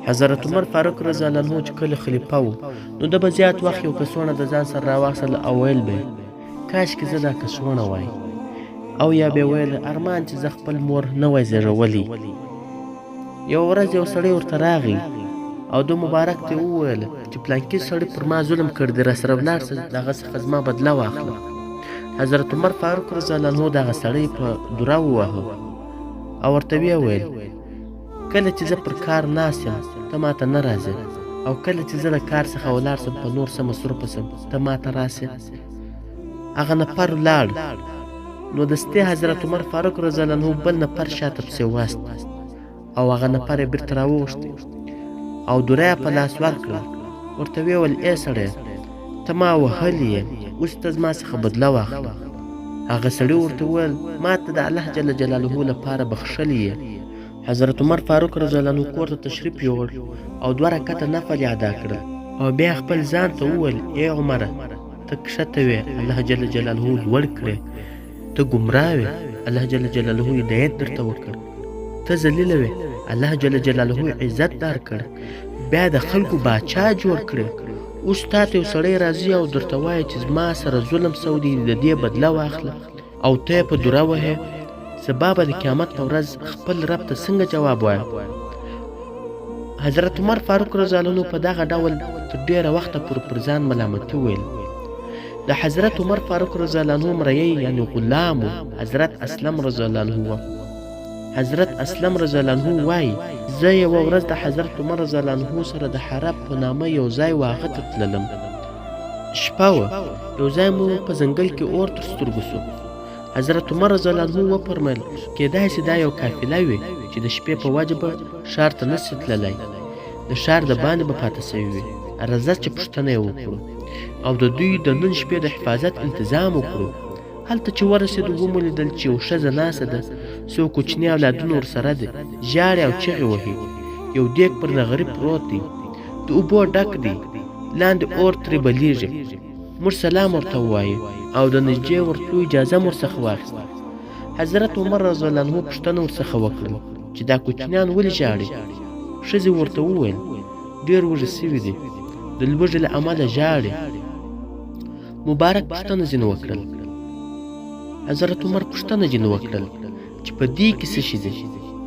حضرت عمر فاروق رضی الله عنه چې کله خلیفه و نو د به زیات وخت یو کڅوړه د ځان سره راواخیستل او ویل به کاشکې زه دا کڅوړه وای، او یا به ویل ارمان چې زه خپل مور نه وای زېږولی. یوه ورځ یو سړی ورته راغی او د مبارک ته وویل چې پلانکي سړي پر ما ظلم کړ دی، راسره ولاړ شه د هغه څخه زما بدله واخله. حضرت عمر فاروق رضی الله عنه دغه سړی په دوره وواهه او ورته ویې ویل کله چې زه پر کار ناست یم ته ما ته نه راځې، او کله چې زه د کار څخه ولاړ سم په نور څه مصروفه سم ته ما ته راسې. هغه نفر ولاړ نو دستې حضرت عمر فاروق رضی الله عنه بل نفر شاته پسې واست او هغه نفر یې بیرته راوغوښت او دوره یې په لاس ورکړه. ورته ویې ویل ای سړی ته ما وهلی یې، اوس ته زما څخه بدله واخله. هغه سړي ورته وویل ما ته د الله جل جلاله لپاره بخښلی یې. حضرت عمر فاروق رضی الله عنه کور ته تشریف یووړ او 2 رکعته نفل یې ادا کړل او بیا خپل ځان ته وویل ای عمره ته کښته وې الله جل جلاله لوړ کړې، ته ګمراه وې الله جل جلاله هدایت درته وکړ، ته ذلیله وې الله جل جلاله عزت درکړ، بیا د خلکو باچا جوړ کړې. اوس تا ته یو سړی راځي او درته وایي چې زما سره ظلم سودی د دې بدله واخله او ته یې په دوره وهې، سبا به د قیامت په ورځ خپل رب ته څنګه جواب وایه؟ حضرت عمر فاروق رضی الله عنه په دغه ډول تر ډېره وخته پورې پر ځان ملامتي ویل. د حضرت عمر فاروق رضی الله عنه مریی یعنی غلام حضرت اسلم رضی الله عنه و. حضرت اسلم رضی الله عنه وایي زه یوه ورځ د حضرت عمر رضی الله عنه سره د حرب په نامه یو ځای واغه ته تللم. شپه وه، یو ځای مو په ځنګل کې اور تر سترګو سو. حضرت عمر رضی الله عنه وفرمیل کیدای شي دا یو قافله وي چې د شپې په وجه به ښار ته نشي تللی، د ښار د باندې به پاته سوي وي. راځه چې پوښتنه یې وکړو او د دوی د نن شپې د حفاظت انتظام وکړو. هلته چې ورسېدو ومو لیدل چې یو ښځه ناسته ده، څو کوچني اولادونه ورسره دي، ژاړي او چغې وهي. یو دیګ پر نغري پروت دی، د اوبو ډک دی، لاندې اور ترې بلیږي. موږ سلام ورته ووایو او د نږدې ورتلو اجازه مو ورڅخه واخیسته. حضرت عمر رضی الله عنه پوښتنه ورڅخه وکړل چې دا کوچنیان ولې ژاړي؟ ښځې ورته وویل ډېر وږي سوي دي، د لوږې له امله ژاړي. مبارک پوښتنه ځینې وکړل. حضرت عمر پوښتنه ځینې وکړل چې په دې کې څه شي دي؟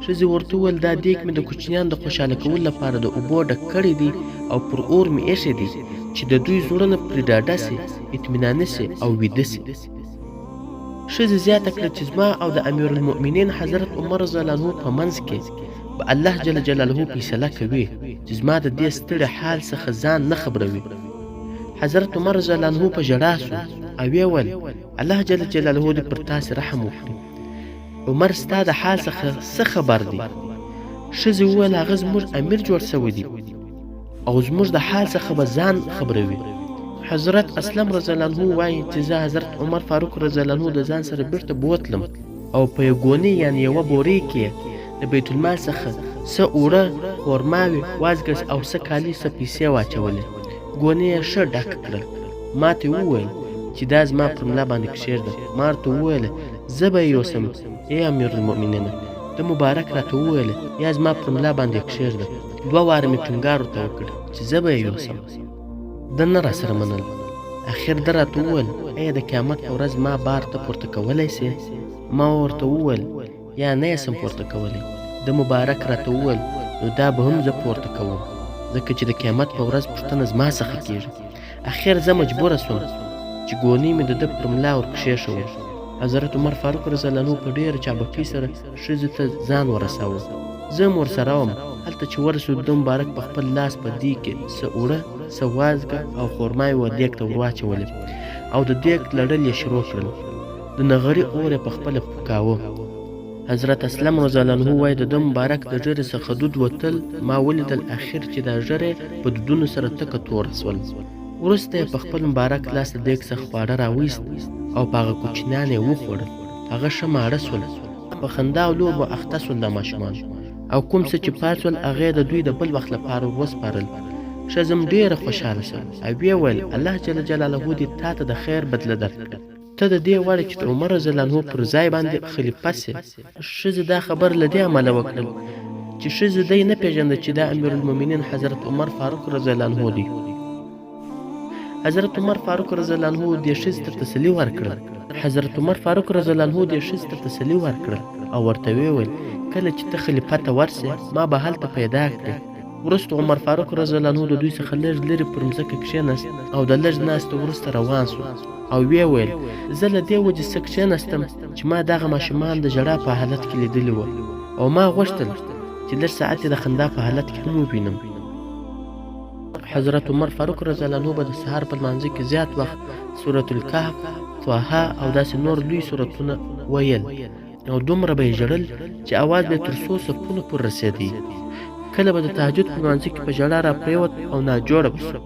ښځې ورته وویل دا دیګ مې د کوچنیانو د خوشحاله کولو لپاره د اوبو ډک کړی دی او پر اور مې ایښی دی چې د دوی زړونه پرې ډاډه سي، اطمینانه سي او ویده سي. ښځې زیاته کړه چې زما او د امیرالمؤمنین حضرت عمر رضی الله عنه په منځ کې به الله جل جلاله فیصله کوي چې زما د دې ستړي حال څخه ځان نه خبروي. حضرت عمر رضی الله عنه په ژړا سو او ویې ویل الله جل جلاله دې پر تاسې رحم وکړي. عمر ستا د حال څخه څه خبر دی؟ ښځې وویل هغه زموږ امیر جوړ سوی دی او زموږ د حال څخه به ځان خبروي. حضرت اسلم رضی الله عنه وایي چې زه حضرت عمر فاروق رضی الله عنه د ځان سره بیرته بوتلم او په یو ګونۍ یعنې یوه بورې کې د بیت المال څخه څه اوړه، خورماوې، وازګه او څه کالي، څه پیسې واچولې. ګونۍ یې ښه ډک کړل. ما ته وویل چې دا زما پر ملا باندې کښېږده. ما ورته وویله زه به یې یوسم ای امیرالمؤمنینه. د مبارک راته وویله یا زما پر ملا باندې کښېږده. 2 واره مې ټینګار ورته وکړ چې زه به یې یوسم. ده نه راسره منل. اخر ده راته وویل ایا د قیامت په ورځ ما بار ته پورته کولی سې؟ ما ورته وویل یا نه یې سم پورته کولی. د مبارک راته وویل نو دا به هم زه پورته کوم ځکه چې د قیامت په ورځ پوښتنه زما څخه کېږي. اخر زه مجبوره سوم چې ګونۍ مې د ده پر ملا ور کښېښوه. حضرت عمر فاروق رضی الله عنه په ډېره چابکۍ سره ښځې ته ځان ورساوه. زه هم ورسره وم. هلته چې ورسېدو د مبارک په خپل لاس په دیګ کې څه اوړه، څه وازګه او خورماوې و دیګ ته ور واچولې او د دیګ لړل یې شروع کړل. د نغري اور یې په خپله پکاوه. حضرت اسلم رضی الله عنه وایي د ده مبارک د ږیرې څخه دود وتل ما ولیدل. اخر چې دا ږیره په دودونو سره تکه توره سول. وروسته یې په خپل مبارک لاس د دیګ څخه خواړه راویست او په هغه کوچنیان یې وخوړل. هغه ښه ماړه سول. په خندا او لوبو اخته سول دا ماشومان او کوم څه چې پات سول هغه یې د دوی د بل وخت لپاره وسپارل. ښځه م ډېره خوشحاله سوه او ویې ویل الله جل جلاله دې تا ته د خیر بدله درکړه. ته د دې وړې چې د عمر رضی الله عنه پر ځای باندې خلیفه سې. ښځې دا خبر له دې امله وکړل چې ښځې دی نه پېژنده چې دا امیرالمؤمنین حضرت عمر فاروق رضی الله عنه دی. حضرت عمر فاروق رضی الله عنه دې ښځې ته تسلي ورکړه. حضرت عمر فاروق رضی الله عنه دې ښځې ته تسلي ورکړه او ورته ویل کله چې ته خلیفه ته ورسې ما به هلته پیدا کړې. وروسته عمر فاروق رضی الله عنه د دوی څخه لږ لرې پر مځکه کښېناست او د لږ ناستې وروسته روان سو او ویې ویل زه له دې وجې څه کښېناستم چې ما دغه ماشومان د ژړا په حالت کې لیدلي وو او ما غوښتل چې لږ ساعت یې د خندا په حالت کې هم ووینم. حضرت عمر فاروق رضی الله عنه به د سهار په لمانځه کې زیات وخت سورة الکهف، طه او داسې نور لوی سورتونه ویل او دومره به یې ژړل چې اواز به یې تر څو صفونو پورې رسېدی. کله به د تهجد په لمانځه کې په ژړا را پرېوت او ناجوړه به سو